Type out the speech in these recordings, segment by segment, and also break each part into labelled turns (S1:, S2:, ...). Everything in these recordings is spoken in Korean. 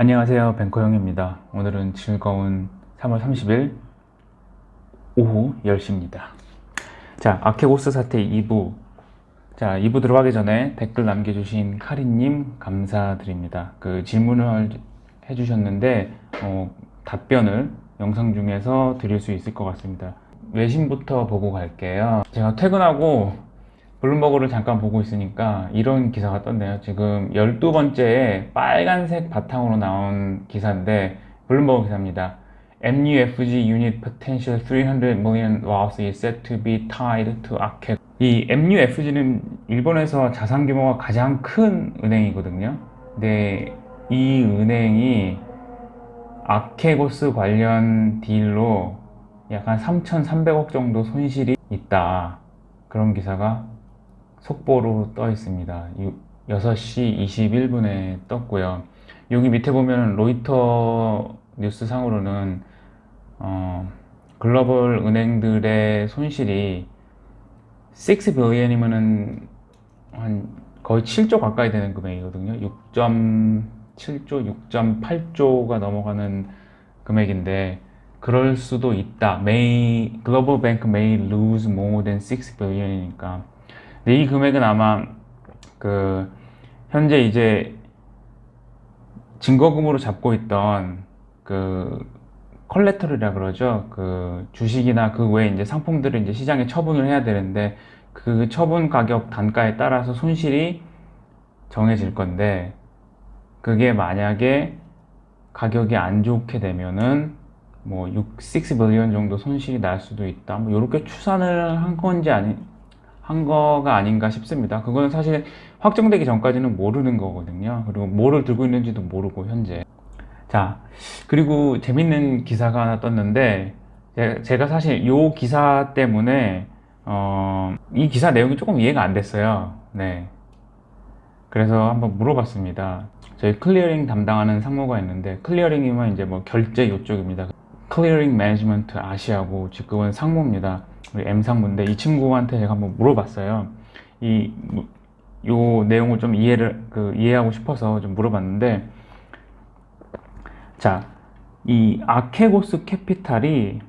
S1: 안녕하세요. 뱅커형입니다. 오늘은 즐거운 3월 30일 오후 10시입니다. 자, 아케고스 사태 2부. 자, 2부 들어가기 전에 댓글 남겨주신 카리님 감사드립니다. 그 질문을 해주셨는데, 답변을 영상 중에서 드릴 수 있을 것 같습니다. 외신부터 보고 갈게요. 제가 퇴근하고 블룸버그를 잠깐 보고 있으니까 이런 기사가 떴네요. 지금 12번째에 빨간색 바탕으로 나온 기사인데 블룸버그 기사입니다. MUFG unit potential 300 million loss is said to be tied to Archegos. 이 MUFG는 일본에서 자산 규모가 가장 큰 은행이거든요. 근데 이 은행이 아케고스 관련 딜로 약간 3,300억 정도 손실이 있다. 그런 기사가 속보로 떠 있습니다. 6시 21분에 떴고요. 여기 밑에 보면 로이터 뉴스 상으로는 글로벌 은행들의 손실이 6 빌리언이면은 한 거의 7조 가까이 되는 금액이거든요. 6.7조, 6.8조가 넘어가는 금액인데 그럴 수도 있다. Global Bank may lose more than 6 billion이니까. 근데 이 금액은 아마 그 현재 이제 증거금으로 잡고 있던 그 컬레터럴이라 그러죠. 그 주식이나 그 외에 이제 상품들을 이제 시장에 처분을 해야 되는데 그 처분 가격 단가에 따라서 손실이 정해질 건데 그게 만약에 가격이 안 좋게 되면은 뭐 6 빌리언 정도 손실이 날 수도 있다. 뭐 이렇게 추산을 한 거가 아닌가 싶습니다. 그거는 사실 확정되기 전까지는 모르는 거거든요. 그리고 뭐를 들고 있는지도 모르고 현재. 자, 그리고 재밌는 기사가 하나 떴는데 제가 사실 이 기사 때문에 이 기사 내용이 조금 이해가 안 됐어요. 네. 그래서 한번 물어봤습니다. 저희 클리어링 담당하는 상무가 있는데 클리어링이면 이제 뭐 결제 이쪽입니다. 클리어링 매니지먼트 아시아고 직급은 상무입니다. 우리 M 상무인데 이 친구한테 제가 한번 물어봤어요. 요 내용을 좀 이해하고 싶어서 좀 물어봤는데, 자, 이 아케고스 캐피탈이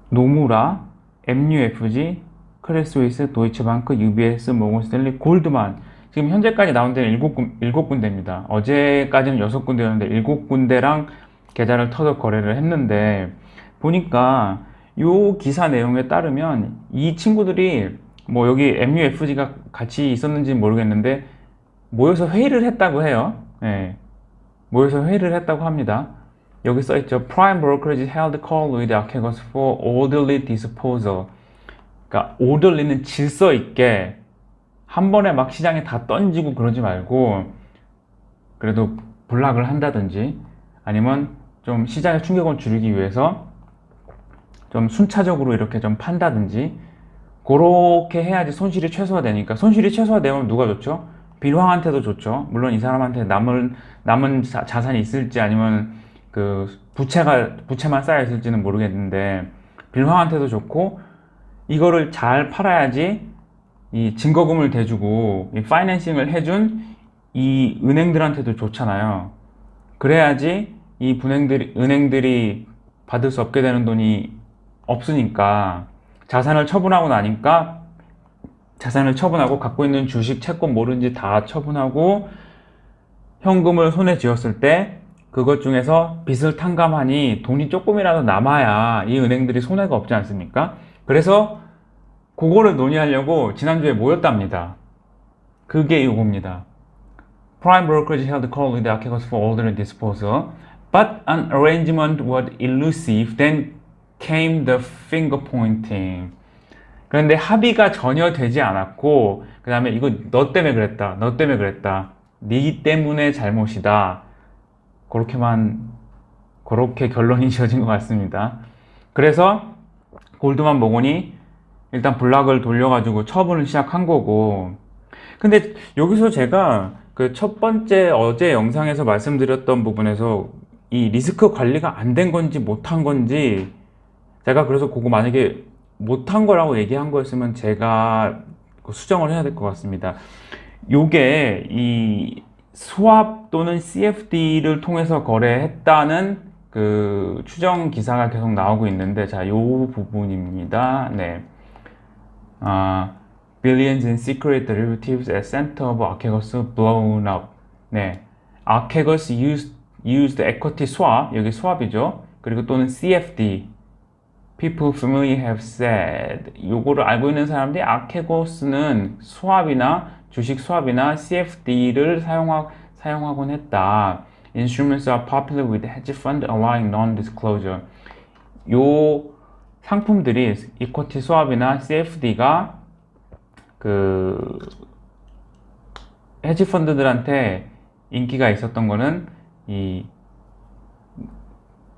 S1: 노무라, MUFG, 크레스위스, 도이치방크, UBS, 모건스탠리, 골드만 지금 현재까지 나온 데는 7군데입니다. 어제까지는 6군데였는데 7군데랑 계좌를 터득 거래를 했는데 보니까 요 기사 내용에 따르면 이 친구들이 뭐 여기 MUFG가 같이 있었는지 모르겠는데 모여서 회의를 했다고 해요. 네, 모여서 회의를 했다고 합니다. 여기 써있죠. Prime brokerage held call with Archegos for orderly disposal. 그러니까 orderly는 질서 있게 한 번에 막 시장에 다 던지고 그러지 말고 그래도 블락을 한다든지 아니면 좀 시장의 충격을 줄이기 위해서 좀 순차적으로 이렇게 좀 판다든지 그렇게 해야지 손실이 최소화되니까. 손실이 최소화되면 누가 좋죠? 빌황한테도 좋죠. 물론 이 사람한테 남은 자산이 있을지 아니면 그 부채만 쌓여 있을지는 모르겠는데 빌황한테도 좋고 이거를 잘 팔아야지 이 증거금을 대주고 이 파이낸싱을 해준 이 은행들한테도 좋잖아요. 그래야지 이 은행들이 받을 수 없게 되는 돈이 없으니까 자산을 처분하고 나니까 자산을 처분하고 갖고 있는 주식, 채권 뭐든지 다 처분하고 현금을 손에 쥐었을 때 그것 중에서 빚을 탕감하니 돈이 조금이라도 남아야 이 은행들이 손해가 없지 않습니까? 그래서 그거를 논의하려고 지난주에 모였답니다. 그게 이겁니다. Prime brokerage held call with Archegos for orderly disposal, but an arrangement was elusive. Then came the finger pointing. 그런데 합의가 전혀 되지 않았고, 그 다음에 이거 너 때문에 그랬다, 너 때문에 그랬다, 네 때문에 잘못이다. 그렇게 결론이 지어진 것 같습니다. 그래서 골드만 모건이 일단 블락을 돌려가지고 처분을 시작한 거고. 근데 여기서 제가 그 첫 번째 어제 영상에서 말씀드렸던 부분에서 이 리스크 관리가 안 된 건지 못한 건지 제가 그래서 그거 만약에 못한 거라고 얘기한 거였으면 제가 수정을 해야 될 것 같습니다. 요게 이 스왑 또는 CFD를 통해서 거래했다는 그 추정 기사가 계속 나오고 있는데, 자, 요 부분입니다. 네. Billions in secret derivatives at center of Archegos blown up. 네. Archegos used equity swap, 여기 swap이죠. 그리고 또는 CFD. People familiar have said. 요거를 알고 있는 사람들이 아케고스는 스왑이나 주식 스왑이나 CFD를 사용하곤 했다. Instruments are popular with hedge fund allowing non-disclosure. 요 상품들이 이쿼티 스왑이나 CFD가 그 헤지 펀드들한테 인기가 있었던 거는 이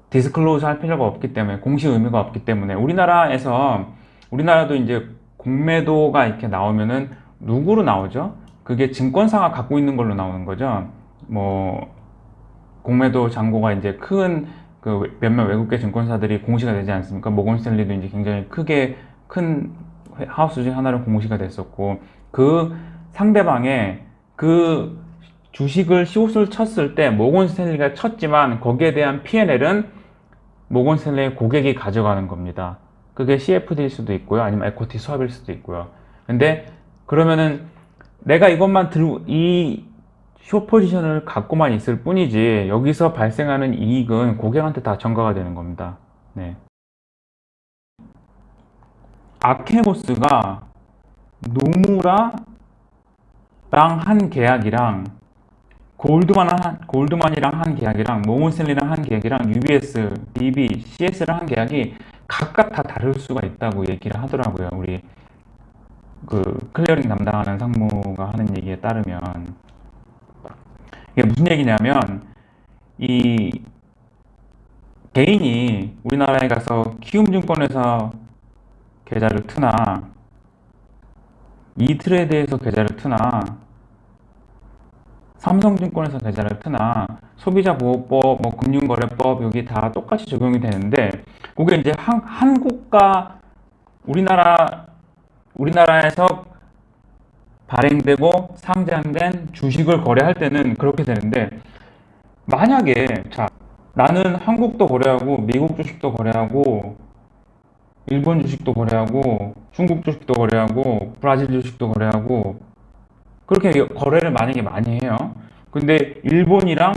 S1: 디스클로즈 할 필요가 없기 때문에, 공식 의미가 없기 때문에. 우리나라도 이제 공매도가 이렇게 나오면은 누구로 나오죠? 그게 증권사가 갖고 있는 걸로 나오는 거죠. 뭐 공매도 잔고가 이제 큰 그 몇몇 외국계 증권사들이 공시가 되지 않습니까? 모건 스탠리도 이제 굉장히 크게 큰 하우스 중 하나로 공시가 됐었고, 그 상대방의 그 주식을 숏을 쳤을 때 모건 스탠리가 쳤지만 거기에 대한 P&L은 모건 스탠리의 고객이 가져가는 겁니다. 그게 CFD일 수도 있고요, 아니면 에코티 스왑일 수도 있고요. 근데 그러면은 내가 이것만 들고 이 숏 포지션을 갖고만 있을 뿐이지 여기서 발생하는 이익은 고객한테 다 전가가 되는 겁니다. 네. 아케고스가 노무라랑 한 계약이랑 골드만이랑 한 계약이랑 모건 스탠리랑 한 계약이랑 UBS, DB, CS랑 한 계약이 각각 다 다를 수가 있다고 얘기를 하더라고요. 우리 그 클리어링 담당하는 상무가 하는 얘기에 따르면, 이게 무슨 얘기냐면, 이 개인이 우리나라에 가서 키움증권에서 계좌를 트나 이트레이드에서 계좌를 트나 삼성증권에서 계좌를 트나 소비자보호법, 뭐 금융거래법 여기 다 똑같이 적용이 되는데, 그게 이제 한국과 우리나라에서 발행되고 상장된 주식을 거래할 때는 그렇게 되는데, 만약에 자, 나는 한국도 거래하고 미국 주식도 거래하고 일본 주식도 거래하고 중국 주식도 거래하고 브라질 주식도 거래하고 그렇게 거래를 만약에 많이 해요. 근데 일본이랑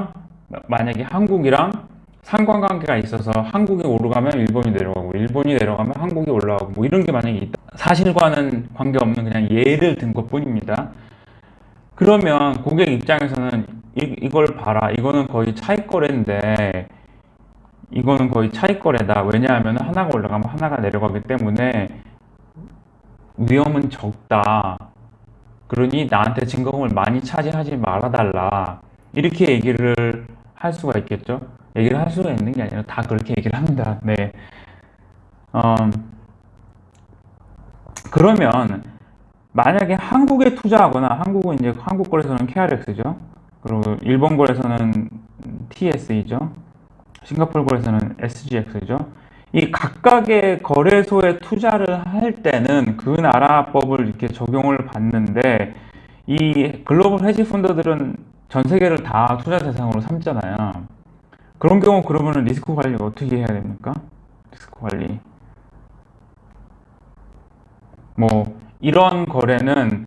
S1: 만약에 한국이랑 상관관계가 있어서 한국이 오르가면 일본이 내려가고 일본이 내려가면 한국이 올라가고 뭐 이런 게 만약에 있다. 사실과는 관계없는 그냥 예를 든 것뿐입니다. 그러면 고객 입장에서는 이걸 봐라. 이거는 거의 차익 거래인데 이거는 거의 차익 거래다. 왜냐하면 하나가 올라가면 하나가 내려가기 때문에 위험은 적다. 그러니 나한테 증거금을 많이 차지하지 말아달라. 이렇게 얘기를 할 수가 있겠죠. 얘기를 할 수가 있는 게 아니라 다 그렇게 얘기를 합니다. 네. 그러면 만약에 한국에 투자하거나, 한국은 이제 한국 거래소는 KRX죠. 그리고 일본 거래소는 TSE죠. 싱가포르 거래소는 SGX죠. 이 각각의 거래소에 투자를 할 때는 그 나라법을 이렇게 적용을 받는데, 이 글로벌 헤지 펀드들은 전 세계를 다 투자 대상으로 삼잖아요. 그런 경우 그러면 리스크 관리 어떻게 해야 됩니까? 리스크 관리. 뭐 이런 거래는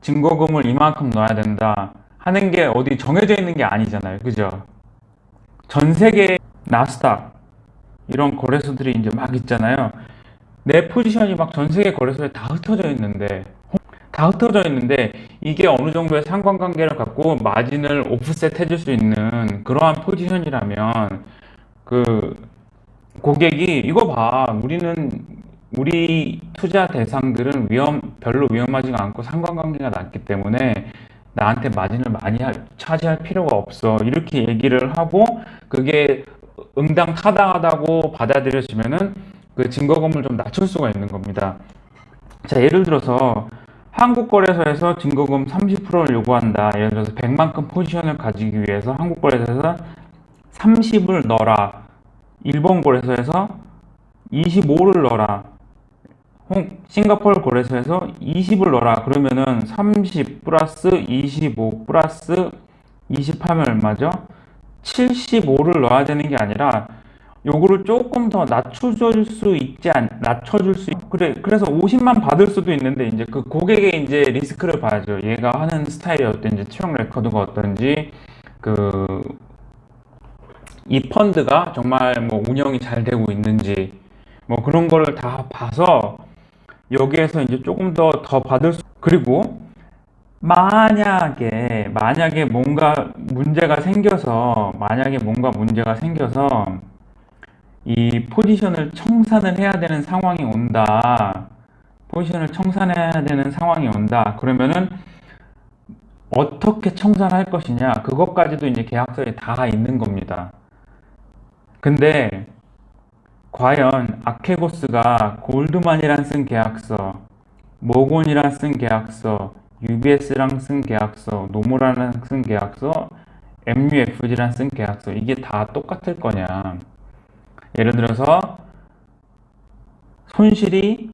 S1: 증거금을 이만큼 넣어야 된다 하는 게 어디 정해져 있는 게 아니잖아요. 그죠? 전 세계 나스닥 이런 거래소들이 이제 막 있잖아요. 내 포지션이 막 전 세계 거래소에 다 흩어져 있는데 이게 어느 정도의 상관관계를 갖고 마진을 오프셋 해줄 수 있는 그러한 포지션이라면, 그 고객이 이거 봐, 우리 투자 대상들은 별로 위험하지가 않고 상관관계가 낮기 때문에 나한테 마진을 많이 차지할 필요가 없어. 이렇게 얘기를 하고 그게 응당 타당하다고 받아들여지면은 그 증거금을 좀 낮출 수가 있는 겁니다. 자, 예를 들어서 한국 거래소에서 증거금 30%를 요구한다. 예를 들어서 100만큼 포지션을 가지기 위해서 한국 거래소에서 30을 넣어라. 일본 거래소에서 25를 넣어라. 싱가포르 거래소에서 20을 넣어라. 그러면은 30 플러스 25 플러스 20 하면 얼마죠? 75를 넣어야 되는 게 아니라 요거를 조금 더 낮춰줄 수 그래, 그래서 50만 받을 수도 있는데, 이제 그 고객의 이제 리스크를 봐야죠. 얘가 하는 스타일이 어떤지, 트랙 레코드가 어떤지, 그, 이 펀드가 정말 뭐 운영이 잘 되고 있는지, 뭐 그런 거를 다 봐서 여기에서 이제 조금 더 받을 수, 그리고 만약에 뭔가 문제가 생겨서 이 포지션을 청산을 해야 되는 상황이 온다. 포지션을 청산해야 되는 상황이 온다. 그러면은 어떻게 청산할 것이냐. 그것까지도 이제 계약서에 다 있는 겁니다. 근데 과연 아케고스가 골드만이랑 쓴 계약서, 모건이랑 쓴 계약서, UBS랑 쓴 계약서, 노무라랑 쓴 계약서, MUFG랑 쓴 계약서, 이게 다 똑같을 거냐. 예를 들어서 손실이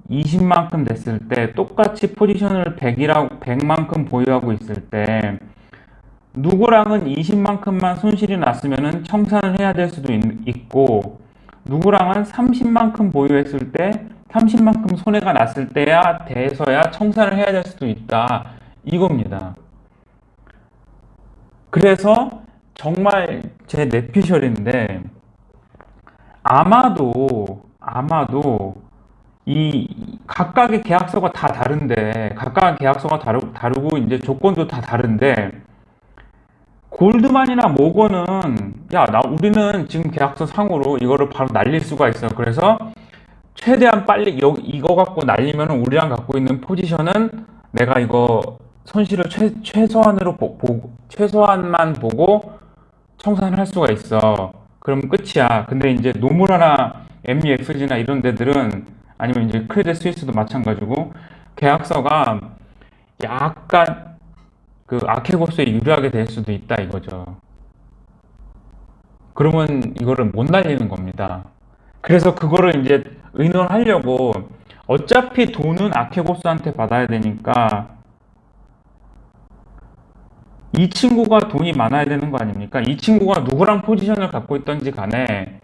S1: 20만큼 됐을 때 똑같이 포지션을 100만큼 보유하고 있을 때 누구랑은 20만큼만 손실이 났으면 청산을 해야 될 수도 있고, 누구랑은 30만큼 보유했을 때 30만큼 손해가 났을 때야 돼서야 청산을 해야 될 수도 있다, 이겁니다. 그래서 정말 제 뇌피셜인데, 아마도 이 각각의 계약서가 다 다른데, 각각의 계약서가 다르고 이제 조건도 다 다른데, 골드만이나 모건은 우리는 지금 계약서 상으로 이거를 바로 날릴 수가 있어. 그래서 최대한 빨리 이거 갖고 날리면 우리랑 갖고 있는 포지션은 내가 이거 손실을 최소한만 보고 청산을 할 수가 있어. 그럼 끝이야. 근데 이제 노무라나 MEFG나 이런 데들은, 아니면 이제 크레딧 스위스도 마찬가지고, 계약서가 약간 그 아케고스에 유리하게 될 수도 있다, 이거죠. 그러면 이거를 못 날리는 겁니다. 그래서 그거를 이제 의논하려고, 어차피 돈은 아케고스한테 받아야 되니까 이 친구가 돈이 많아야 되는 거 아닙니까? 이 친구가 누구랑 포지션을 갖고 있던지 간에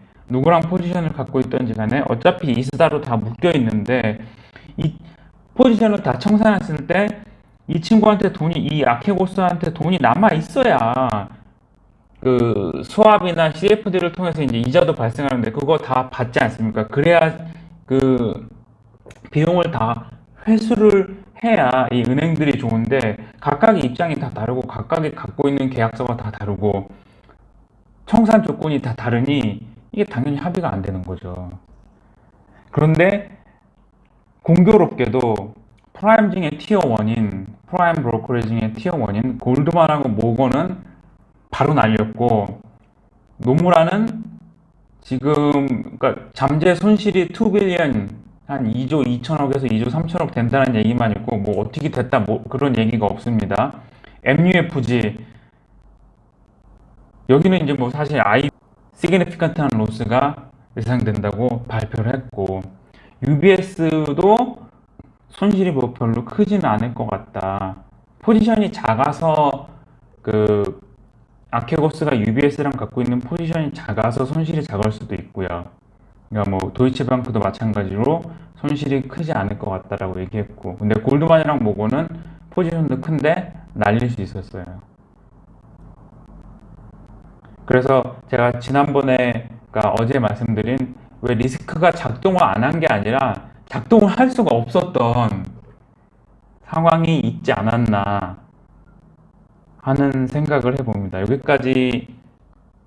S1: 어차피 이스다로 다 묶여 있는데, 이 포지션을 다 청산했을 때 이 아케고스한테 돈이 남아 있어야 그 스왑이나 CFD를 통해서 이제 이자도 발생하는데 그거 다 받지 않습니까? 그래야 그 비용을 다 회수를 해야 이 은행들이 좋은데, 각각의 입장이 다 다르고 각각이 갖고 있는 계약서가 다 다르고 청산 조건이 다 다르니 이게 당연히 합의가 안 되는 거죠. 그런데 공교롭게도 프라임 브로커리지 중에 티어 1인 골드만하고 모건은 바로 날렸고, 노무라는 지금 그러니까 잠재 손실이 2빌리언, 한 2조 2천억에서 2조 3천억 된다는 얘기만 있고, 뭐 어떻게 됐다 뭐 그런 얘기가 없습니다. MUFG, 여기는 이제 뭐 사실 시그니피컨트한 로스가 예상된다고 발표를 했고, UBS도 손실이 뭐 별로 크지는 않을 것 같다. 포지션이 작아서 그 아케고스가 UBS랑 갖고 있는 포지션이 작아서 손실이 작을 수도 있고요. 그러니까 뭐 도이체방크도 마찬가지로 손실이 크지 않을 것 같다라고 얘기했고, 근데 골드만이랑 모건은 포지션도 큰데 날릴 수 있었어요. 그래서 제가 지난번에, 그러니까 어제 말씀드린, 왜 리스크가 작동을 안 한 게 아니라 작동을 할 수가 없었던 상황이 있지 않았나 하는 생각을 해봅니다. 여기까지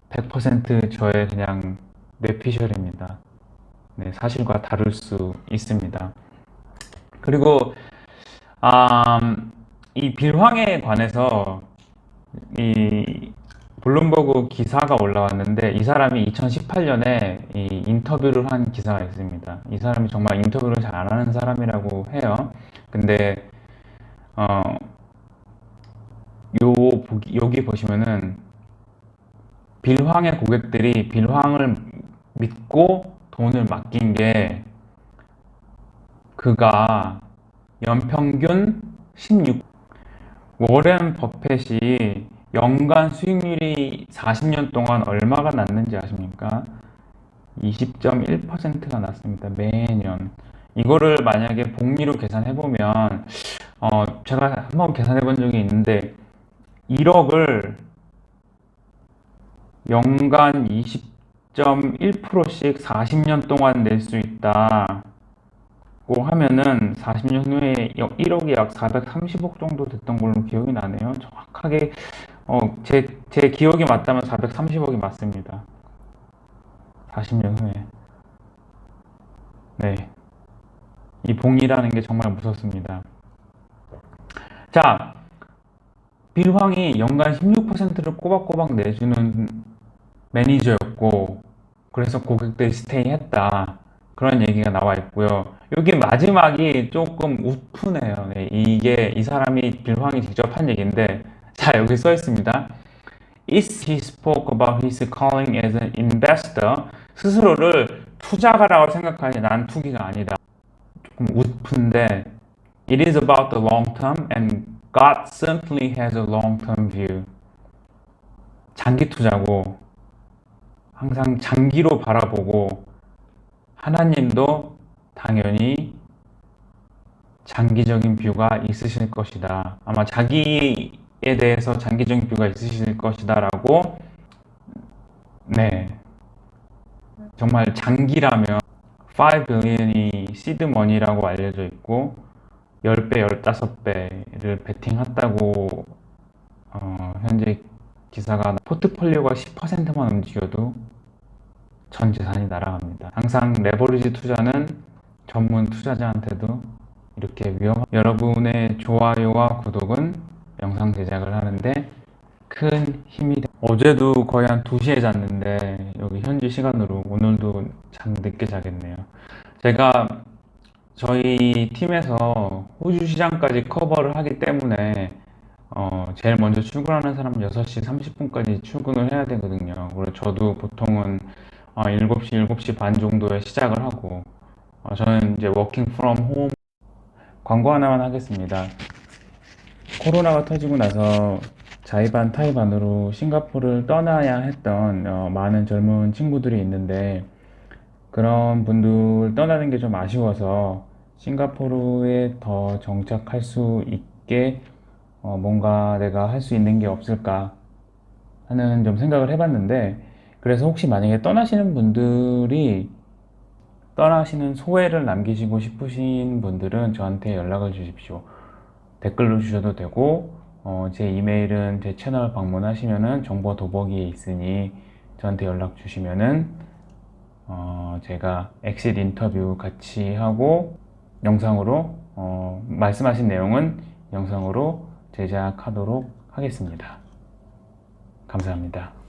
S1: 100% 저의 그냥 뇌피셜입니다. 네, 사실과 다를 수 있습니다. 그리고 이 빌황에 관해서 이 블룸버그 기사가 올라왔는데, 이 사람이 2018년에 이 인터뷰를 한 기사가 있습니다. 이 사람이 정말 인터뷰를 잘 안 하는 사람이라고 해요. 근데 여기 보시면은 빌황의 고객들이 빌황을 믿고 돈을 맡긴 게, 그가 연평균 16, 워렌 버펫이 연간 수익률이 40년 동안 얼마가 났는지 아십니까? 20.1%가 났습니다. 매년. 이거를 만약에 복리로 계산해보면, 제가 한번 계산해본 적이 있는데, 1억을 연간 20.1%씩 40년 동안 낼 수 있다고 하면은 40년 후에 1억이 약 430억 정도 됐던 걸로 기억이 나네요. 정확하게 제 기억이 맞다면 430억이 맞습니다. 40년 후에. 네. 이 봉이라는 게 정말 무섭습니다. 자, 빌황이 연간 16%를 꼬박꼬박 내주는 매니저였고, 그래서 고객들이 스테이 했다. 그런 얘기가 나와 있고요. 여기 마지막이 조금 우프네요. 네, 이 사람이 빌황이 직접 한 얘기인데, 자, 여기 써 있습니다. Is he spoke about his calling as an investor? 스스로를 투자가라고 생각하니 난 투기가 아니다. 조금 우픈데, It is about the long term and God certainly has a long term view. 장기 투자고, 항상 장기로 바라보고, 하나님도 당연히 장기적인 뷰가 있으실 것이다. 아마 자기에 대해서 장기적인 뷰가 있으실 것이다 라고, 네, 정말 장기라면 5 billion이 시드 머니라고 알려져 있고 10배, 15배를 베팅했다고 현재 기사가 포트폴리오가 10%만 움직여도 전 재산이 날아갑니다. 항상 레버리지 투자는 전문 투자자한테도 이렇게 여러분의 좋아요와 구독은 영상 제작을 하는데 큰 힘이 어제도 거의 한 2시에 잤는데 여기 현지 시간으로 오늘도 잠 늦게 자겠네요. 제가 저희 팀에서 호주 시장까지 커버를 하기 때문에 제일 먼저 출근하는 사람은 6시 30분까지 출근을 해야 되거든요. 그래서 저도 보통은 7시, 7시 반 정도에 시작을 하고 저는 이제 워킹 프롬 홈 광고 하나만 하겠습니다. 코로나가 터지고 나서 자의반 타의반으로 싱가포르를 떠나야 했던 많은 젊은 친구들이 있는데 그런 분들 떠나는 게 좀 아쉬워서 싱가포르에 더 정착할 수 있게 뭔가 내가 할 수 있는 게 없을까 하는 좀 생각을 해봤는데 그래서 혹시 만약에 떠나시는 분들이 떠나시는 소회를 남기시고 싶으신 분들은 저한테 연락을 주십시오. 댓글로 주셔도 되고 제 이메일은 제 채널 방문하시면은 정보 도보기에 있으니 저한테 연락 주시면은 제가 엑sit 인터뷰 같이 하고 영상으로 말씀하신 내용은 영상으로 제작하도록 하겠습니다. 감사합니다.